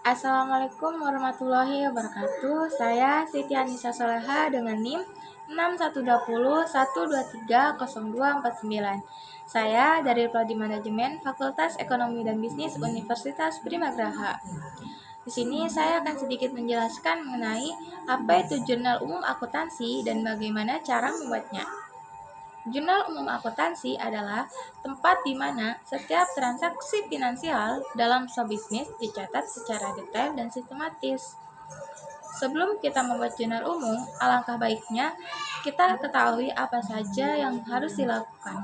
Assalamualaikum warahmatullahi wabarakatuh. Saya Siti Anissa Soleha dengan NIM 612012300249. Saya dari Prodi Manajemen Fakultas Ekonomi dan Bisnis Universitas Primagraha. Di sini saya akan sedikit menjelaskan mengenai apa itu Jurnal Umum Akuntansi dan bagaimana cara membuatnya. Jurnal Umum Akuntansi adalah tempat di mana setiap transaksi finansial dalam sebuah bisnis dicatat secara detail dan sistematis. Sebelum kita membuat jurnal umum, alangkah baiknya kita ketahui apa saja yang harus dilakukan.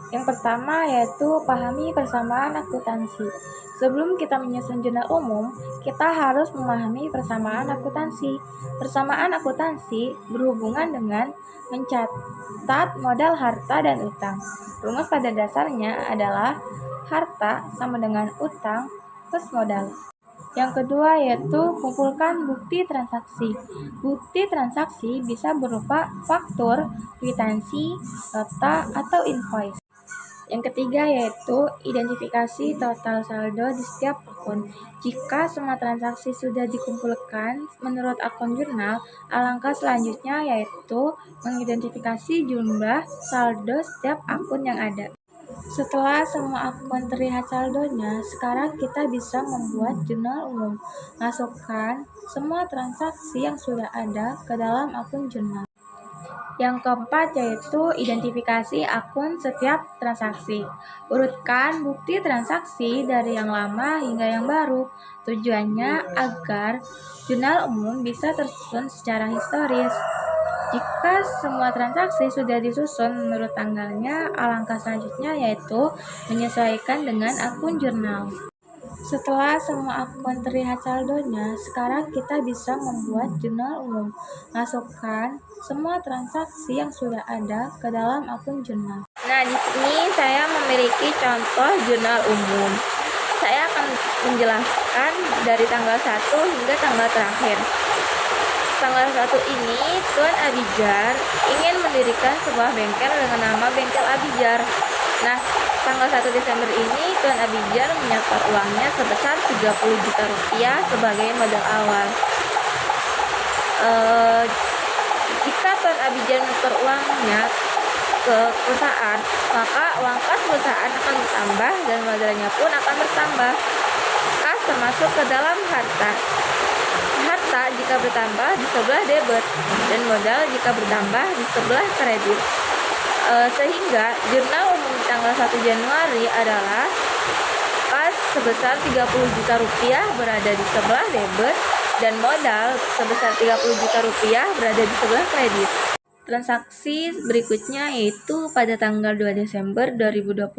Yang pertama yaitu pahami persamaan akuntansi. Sebelum kita menyusun jurnal umum, kita harus memahami persamaan akuntansi. Persamaan akuntansi berhubungan dengan mencatat modal harta dan utang. Rumus pada dasarnya adalah harta sama dengan utang plus modal. Yang kedua yaitu kumpulkan bukti transaksi. Bukti transaksi bisa berupa faktur, kwitansi, nota, atau invoice. Yang ketiga yaitu identifikasi total saldo di setiap akun. Jika semua transaksi sudah dikumpulkan menurut akun jurnal, alangkah selanjutnya yaitu mengidentifikasi jumlah saldo setiap akun yang ada. Setelah semua akun terlihat saldonya, sekarang kita bisa membuat jurnal umum. Masukkan semua transaksi yang sudah ada ke dalam akun jurnal. Yang keempat yaitu identifikasi akun setiap transaksi. Urutkan bukti transaksi dari yang lama hingga yang baru. Tujuannya agar jurnal umum bisa tersusun secara historis. Jika semua transaksi sudah disusun menurut tanggalnya, alangkah selanjutnya yaitu menyesuaikan dengan akun jurnal. Setelah semua akun terlihat saldonya, sekarang kita bisa membuat jurnal umum. Masukkan semua transaksi yang sudah ada ke dalam akun jurnal. Nah, di sini saya memiliki contoh jurnal umum. Saya akan menjelaskan dari tanggal 1 hingga tanggal terakhir. Tanggal 1 ini, Tuan Abijar ingin mendirikan sebuah bengkel dengan nama Bengkel Abijar. Nah, tanggal 1 Desember ini, Tuan Abijar menyetor uangnya sebesar 30 juta rupiah sebagai modal awal. Jika Tuan Abijar menyetor uangnya ke perusahaan, maka uang kas perusahaan akan bertambah dan modalnya pun akan bertambah. Kas termasuk ke dalam harta. Harta jika bertambah di sebelah debit dan modal jika bertambah di sebelah kredit. Sehingga jurnal umum tanggal 1 Januari adalah kas sebesar 30 juta rupiah berada di sebelah debit dan modal sebesar 30 juta rupiah berada di sebelah kredit. Transaksi berikutnya yaitu pada tanggal 2 Desember 2021,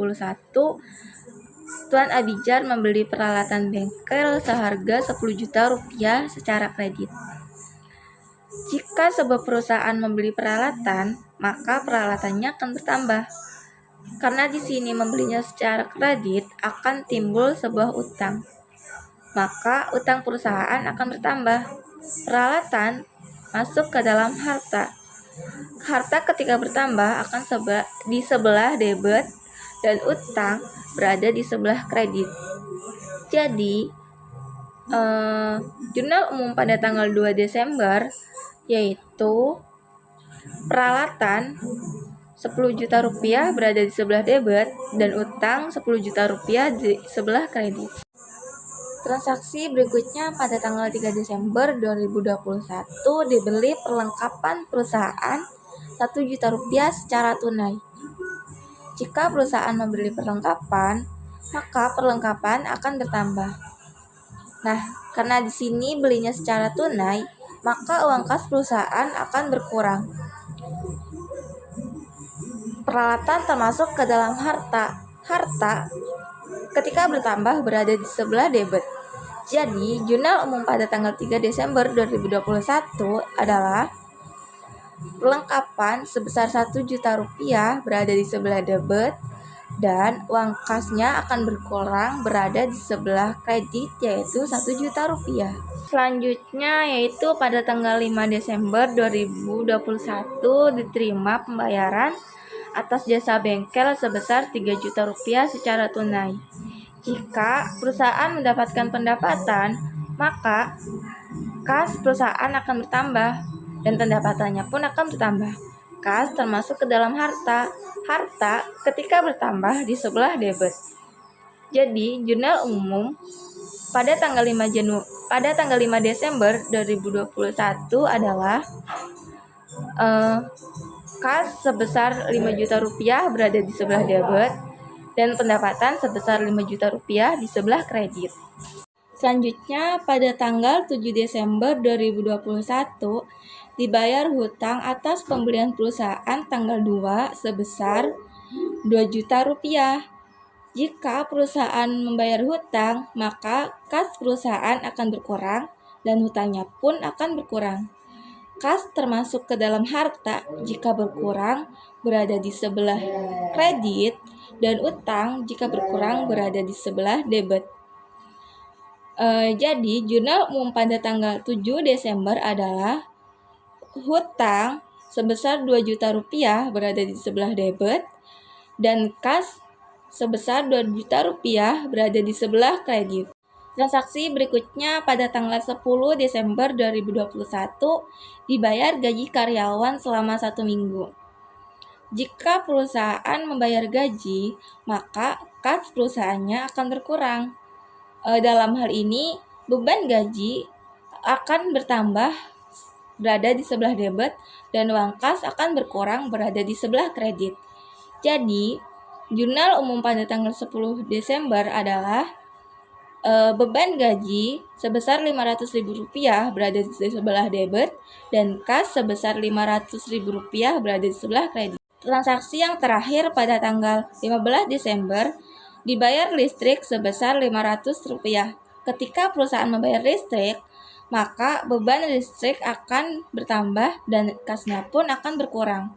Tuan Abijar membeli peralatan bengkel seharga 10 juta rupiah secara kredit. Jika sebuah perusahaan membeli peralatan, maka peralatannya akan bertambah. Karena di sini membelinya secara kredit akan timbul sebuah utang. Maka utang perusahaan akan bertambah. Peralatan masuk ke dalam harta. Harta ketika bertambah akan di sebelah debit dan utang berada di sebelah kredit. Jadi, jurnal umum pada tanggal 2 Desember yaitu peralatan 10 juta rupiah berada di sebelah debit dan utang 10 juta rupiah di sebelah kredit. Transaksi berikutnya pada tanggal 3 Desember 2021 dibeli perlengkapan perusahaan 1 juta rupiah secara tunai. Jika perusahaan membeli perlengkapan, maka perlengkapan akan bertambah. Nah, karena di sini belinya secara tunai, maka uang kas perusahaan akan berkurang. Peralatan termasuk ke dalam harta. Harta ketika bertambah berada di sebelah debit. Jadi, jurnal umum pada tanggal 3 Desember 2021 adalah perlengkapan sebesar 1 juta rupiah berada di sebelah debit dan uang kasnya akan berkurang berada di sebelah kredit yaitu 1 juta rupiah. Selanjutnya yaitu pada tanggal 5 Desember 2021 diterima pembayaran atas jasa bengkel sebesar 3 juta rupiah secara tunai. Jika perusahaan mendapatkan pendapatan, maka kas perusahaan akan bertambah dan pendapatannya pun akan bertambah. Kas termasuk ke dalam harta. Harta ketika bertambah di sebelah debit. Jadi, jurnal umum pada tanggal 5 Desember 2021 adalah kas sebesar 5 juta rupiah berada di sebelah debit dan pendapatan sebesar 5 juta rupiah di sebelah kredit. Selanjutnya, pada tanggal 7 Desember 2021, dibayar hutang atas pembelian perusahaan tanggal 2 sebesar 2 juta rupiah. Jika perusahaan membayar hutang, maka kas perusahaan akan berkurang dan hutangnya pun akan berkurang. Kas termasuk ke dalam harta jika berkurang berada di sebelah kredit dan utang jika berkurang berada di sebelah debit. Jadi, jurnal umum pada tanggal 7 Desember adalah hutang sebesar 2 juta rupiah berada di sebelah debit dan kas sebesar 2 juta rupiah berada di sebelah kredit. Transaksi berikutnya pada tanggal 10 Desember 2021 dibayar gaji karyawan selama 1 minggu. Jika perusahaan membayar gaji, maka kas perusahaannya akan berkurang. Dalam hal ini, beban gaji akan bertambah berada di sebelah debit dan uang kas akan berkurang berada di sebelah kredit. Jadi, jurnal umum pada tanggal 10 Desember adalah beban gaji sebesar Rp500.000 berada di sebelah debit dan kas sebesar Rp500.000 berada di sebelah kredit. Transaksi yang terakhir pada tanggal 15 Desember dibayar listrik sebesar Rp500. Ketika perusahaan membayar listrik, maka beban listrik akan bertambah dan kasnya pun akan berkurang.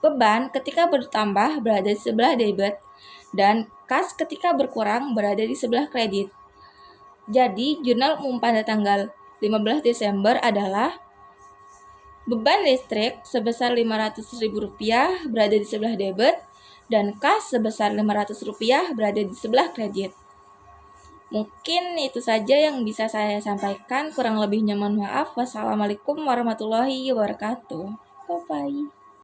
Beban ketika bertambah berada di sebelah debit dan kas ketika berkurang berada di sebelah kredit. Jadi, jurnal umum pada tanggal 15 Desember adalah beban listrik sebesar Rp500.000 berada di sebelah debit dan kas sebesar Rp500 berada di sebelah kredit. Mungkin itu saja yang bisa saya sampaikan. Kurang lebihnya mohon maaf. Wassalamualaikum warahmatullahi wabarakatuh. Bye-bye.